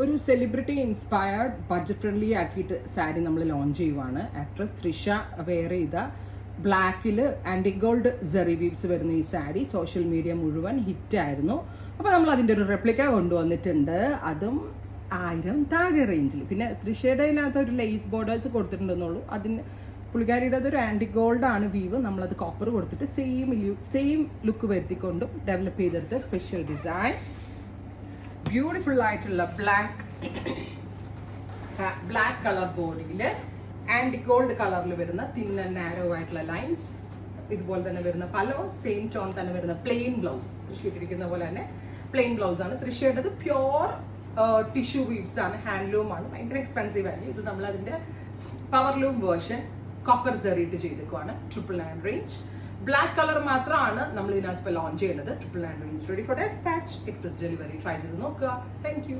ഒരു celebrity inspired budget friendly ആക്കിയിട്ട് സാരി നമ്മൾ ലോഞ്ച് ചെയ്യുവാണ്. ആക്ട്രസ് തൃഷ വെയർ ചെയ്ത ബ്ലാക്കിൽ ആൻറ്റി ഗോൾഡ് സെറി വീഡ്സ് വരുന്ന ഈ സാരി സോഷ്യൽ മീഡിയ മുഴുവൻ ഹിറ്റായിരുന്നു. അപ്പോൾ നമ്മൾ അതിൻ്റെ ഒരു റെപ്ലിക്ക കൊണ്ടുവന്നിട്ടുണ്ട്, അതും 1000 താഴെ റേഞ്ചിൽ. പിന്നെ തൃഷയുടെ അതിനകത്ത് ഒരു ലേസ് ബോർഡേഴ്സ് കൊടുത്തിട്ടുണ്ടെന്നുള്ളൂ. അതിന് പുള്ളിക്കാരിയുടെ അതൊരു ആൻറ്റി ഗോൾഡാണ് വീവ്. നമ്മളത് കോപ്പർ കൊടുത്തിട്ട് സെയിം ലുക്ക് വരുത്തിക്കൊണ്ടും ഡെവലപ്പ് ചെയ്തെടുത്ത സ്പെഷ്യൽ ഡിസൈൻ. ബ്യൂട്ടിഫുൾ ആയിട്ടുള്ള ബ്ലാക്ക് കളർ ബോഡിയിൽ ആൻഡ് ഗോൾഡ് കളറിൽ വരുന്ന തിൻ ആൻഡ് നാരോ ആയിട്ടുള്ള ലൈൻസ്, ഇതുപോലെ തന്നെ വരുന്ന പലോ സെയിം ടോൺ തന്നെ വരുന്ന പ്ലെയിൻ ബ്ലൗസ്. തൃശ്ശ ഇട്ടിരിക്കുന്ന പോലെ തന്നെ പ്ലെയിൻ ബ്ലൗസ് ആണ്. തൃശ്ശയുടേത് പ്യോർ ടിഷ്യൂ വീവ്സ് ആണ്, ഹാൻഡ്ലൂം ആണ്, ഭയങ്കര എക്സ്പെൻസീവ് ആയിരുന്നു. ഇത് നമ്മൾ അതിന്റെ പവർലൂം വേർഷൻ കോപ്പർ സെറിയിട്ട് ചെയ്തേക്കുവാണ്. 999 റേഞ്ച്. ബ്ലാക്ക് കളർ മാത്രമാണ് നമ്മൾ ഇതിനകത്ത് ഇപ്പോൾ ലോഞ്ച് ചെയ്യുന്നത്. 999 range, ready for despatch, express delivery. Try ചെയ്ത് നോക്കുക. Thank U.